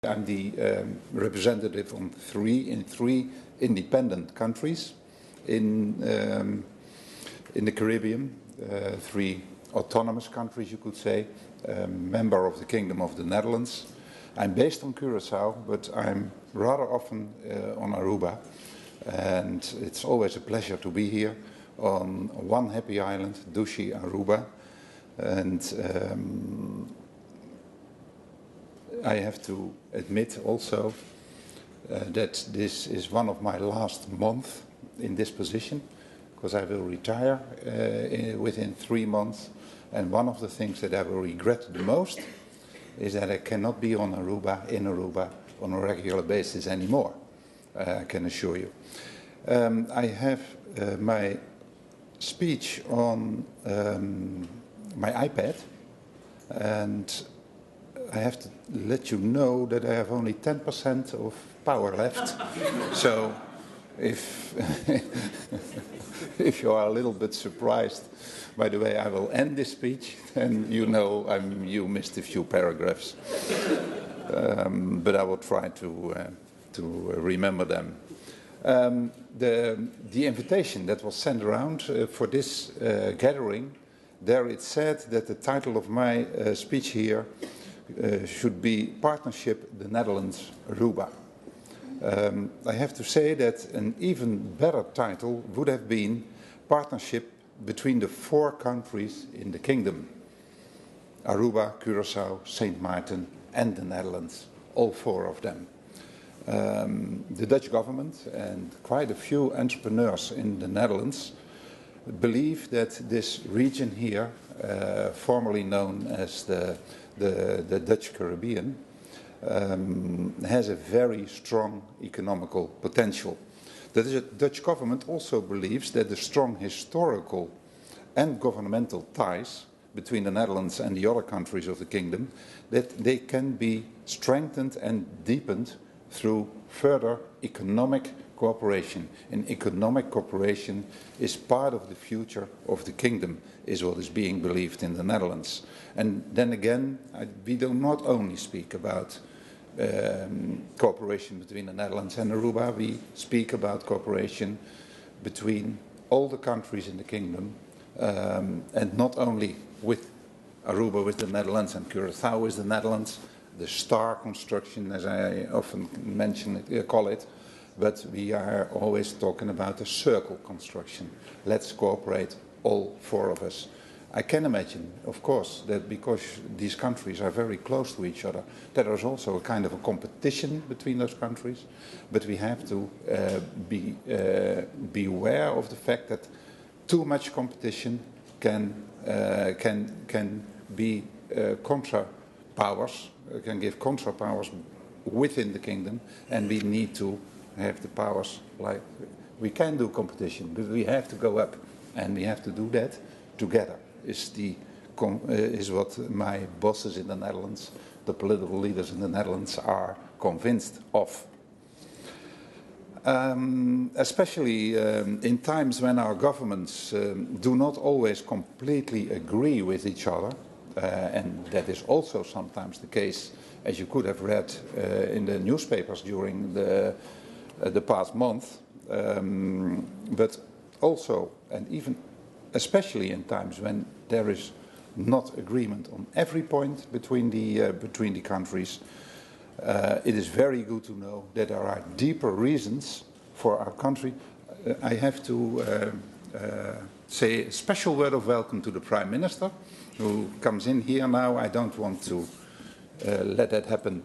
I'm the representative in three independent countries in the Caribbean, three autonomous countries, you could say, member of the Kingdom of the Netherlands. I'm based on Curaçao, but I'm rather often on Aruba, and it's always a pleasure to be here on one happy island, Dushi, Aruba. And I have to admit also that this is one of my last months in this position, because I will retire within 3 months. And one of the things that I will regret the most is that I cannot be on Aruba, in Aruba, on a regular basis anymore, I can assure you. I have my speech on my iPad, and I have to let you know that I have only 10% of power left. So if you are a little bit surprised by the way I will end this speech, then you know you missed a few paragraphs. But I will try to remember them. The invitation that was sent around for this gathering, there it said that the title of my speech here should be Partnership the Netherlands-Aruba. I have to say that an even better title would have been Partnership between the 4 countries in the Kingdom: Aruba, Curaçao, Saint Martin and the Netherlands, all 4 of them. The Dutch government and quite a few entrepreneurs in the Netherlands believe that this region here, formerly known as the Dutch Caribbean, has a very strong economical potential. The Dutch government also believes that the strong historical and governmental ties between the Netherlands and the other countries of the kingdom, that they can be strengthened and deepened through further economic cooperation. And economic cooperation is part of the future of the kingdom, is what is being believed in the Netherlands. And then again, we do not only speak about cooperation between the Netherlands and Aruba, we speak about cooperation between all the countries in the kingdom, and not only with Aruba, with the Netherlands, and Curaçao with the Netherlands, the star construction, as I often call it, but we are always talking about a circle construction. Let's cooperate, all 4 of us. I can imagine, of course, that because these countries are very close to each other, there is also a kind of a competition between those countries, but we have to be aware of the fact that too much competition can be contra powers, can give contra powers within the kingdom, and we need to have the powers. Like, we can do competition, but we have to go up, and we have to do that together. Is what my bosses in the Netherlands, the political leaders in the Netherlands, are convinced of. Especially in times when our governments do not always completely agree with each other, and that is also sometimes the case, as you could have read in the newspapers during the past month, but also, and even especially in times when there is not agreement on every point between the countries, it is very good to know that there are deeper reasons for our country. I have to say a special word of welcome to the Prime Minister, who comes in here now. I don't want to let that happen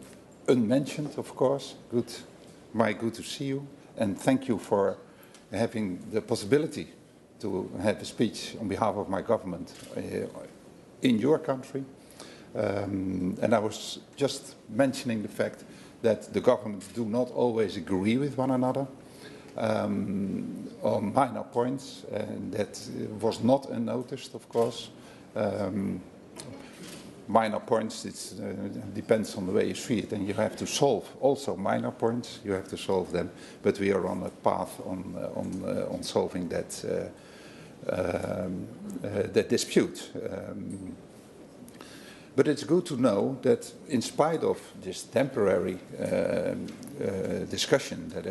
unmentioned, of course. Good to see you, and thank you for having the possibility to have a speech on behalf of my government in your country. And I was just mentioning the fact that the governments do not always agree with one another on minor points, and that was not unnoticed, of course. Minor points, it depends on the way you see it, and you have to solve also minor points, you have to solve them, but we are on a path on solving that dispute. But it's good to know that in spite of this temporary discussion that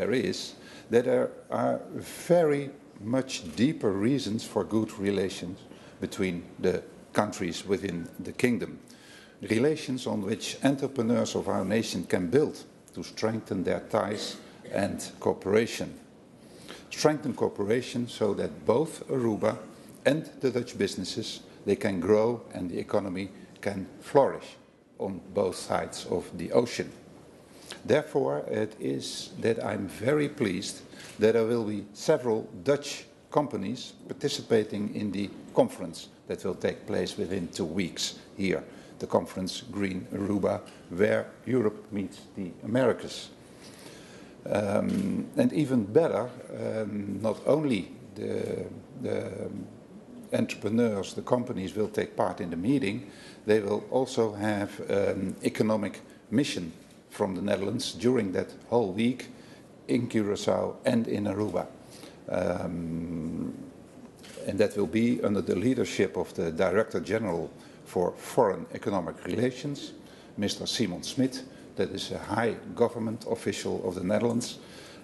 there are very much deeper reasons for good relations between the countries within the kingdom. Relations on which entrepreneurs of our nation can build to strengthen their ties and cooperation. Strengthen cooperation so that both Aruba and the Dutch businesses, they can grow and the economy can flourish on both sides of the ocean. Therefore, it is that I'm very pleased that there will be several Dutch companies participating in the conference that will take place within 2 weeks here, the conference Green Aruba, where Europe meets the Americas. And even better, not only the entrepreneurs, the companies will take part in the meeting, they will also have an economic mission from the Netherlands during that whole week in Curaçao and in Aruba. And that will be under the leadership of the Director General for Foreign Economic Relations, Mr. Simon Smit, that is a high government official of the Netherlands.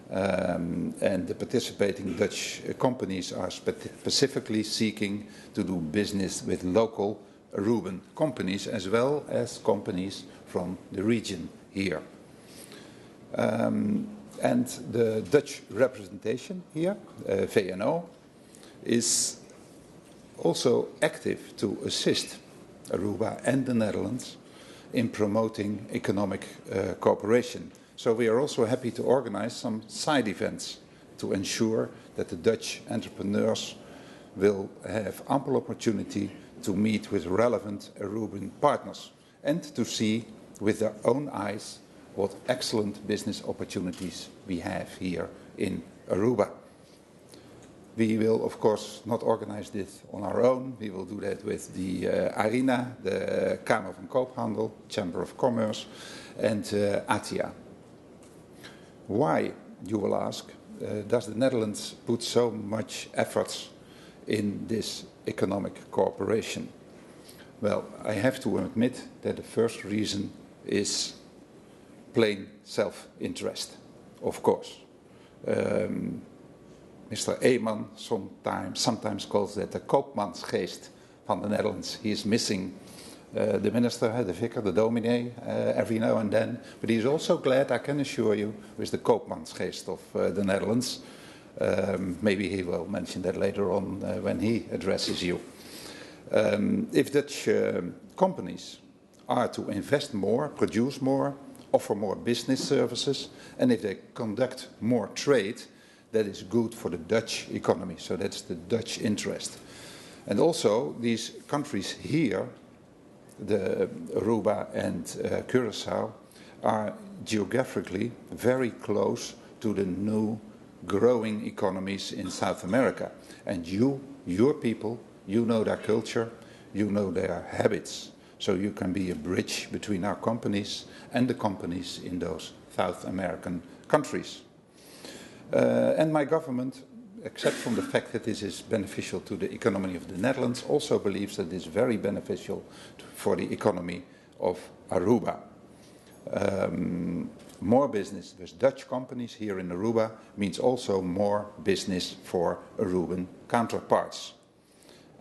And the participating Dutch companies are specifically seeking to do business with local Aruban companies as well as companies from the region here. And the Dutch representation here, VNO, is also active to assist Aruba and the Netherlands in promoting economic cooperation. So we are also happy to organize some side events to ensure that the Dutch entrepreneurs will have ample opportunity to meet with relevant Aruban partners and to see with their own eyes what excellent business opportunities we have here in Aruba. We will, of course, not organize this on our own. We will do that with the ARINA, the Kamer van Koophandel, Chamber of Commerce, and ATIA. Why, you will ask, does the Netherlands put so much efforts in this economic cooperation? Well, I have to admit that the first reason is plain self-interest, of course. Mr. Eeman sometimes calls that the koopmansgeest van the Netherlands. He is missing the minister, the vicar, the dominee, every now and then. But he is also glad, I can assure you, with the koopmansgeest of the Netherlands. Maybe he will mention that later on when he addresses you. If Dutch companies are to invest more, produce more, offer more business services, and if they conduct more trade, that is good for the Dutch economy. So that's the Dutch interest. And also, these countries here, the Aruba and Curaçao, are geographically very close to the new growing economies in South America. And your people, you know their culture, you know their habits. So you can be a bridge between our companies and the companies in those South American countries. And my government, except from the fact that this is beneficial to the economy of the Netherlands, also believes that it is very beneficial for the economy of Aruba. More business with Dutch companies here in Aruba means also more business for Aruban counterparts.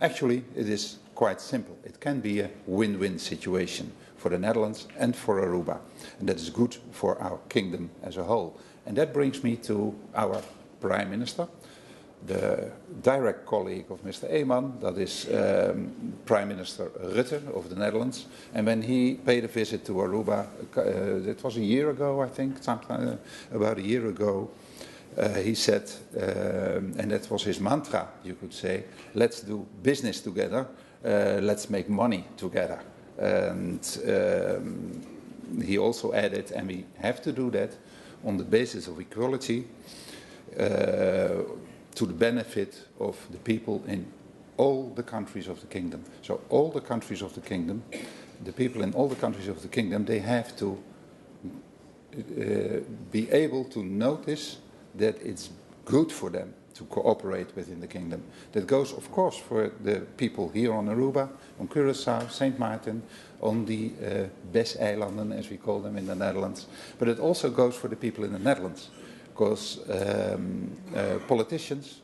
Actually, it is quite simple. It can be a win-win situation for the Netherlands and for Aruba. And that is good for our kingdom as a whole. And that brings me to our Prime Minister, the direct colleague of Mr. Eeman, that is Prime Minister Rutte of the Netherlands. And when he paid a visit to Aruba, it was a year ago, I think, sometime about a year ago, he said, and that was his mantra, you could say, let's do business together, let's make money together. And he also added, and we have to do that on the basis of equality, to the benefit of the people in all the countries of the kingdom. So all the countries of the kingdom, the people in all the countries of the kingdom, they have to be able to notice that it's good for them to cooperate within the kingdom. That goes, of course, for the people here on Aruba, on Curaçao, St. Martin, on the BES-eilanden, as we call them in the Netherlands. But it also goes for the people in the Netherlands, because politicians,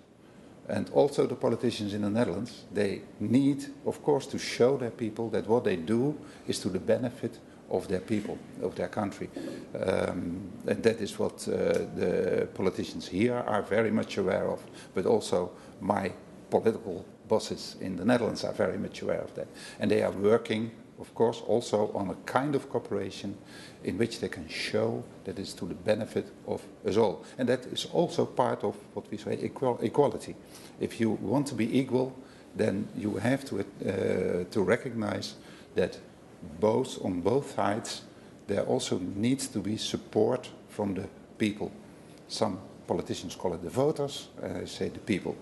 and also the politicians in the Netherlands, they need, of course, to show their people that what they do is to the benefit of their people, of their country. And that is what the politicians here are very much aware of, but also my political bosses in the Netherlands are very much aware of that. And they are working, of course, also on a kind of cooperation in which they can show that it's to the benefit of us all. And that is also part of what we say equality. If you want to be equal, then you have to recognize that on both sides there also needs to be support from the people. Some politicians call it the voters, I say the people.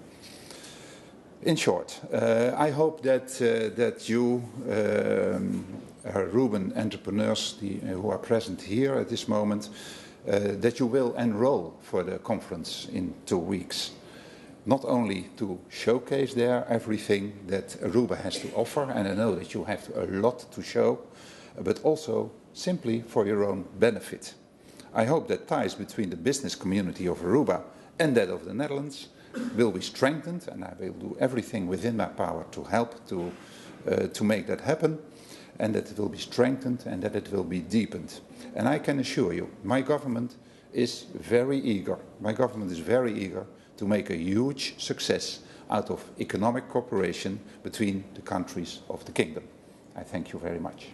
In short, I hope that you, Aruban entrepreneurs who are present here at this moment, that you will enroll for the conference in 2 weeks. Not only to showcase there everything that Aruba has to offer, and I know that you have a lot to show, but also simply for your own benefit. I hope that ties between the business community of Aruba and that of the Netherlands will be strengthened, and I will do everything within my power to help to make that happen, and that it will be strengthened and that it will be deepened. And I can assure you, my government is very eager. My government is very eager to make a huge success out of economic cooperation between the countries of the kingdom. I thank you very much.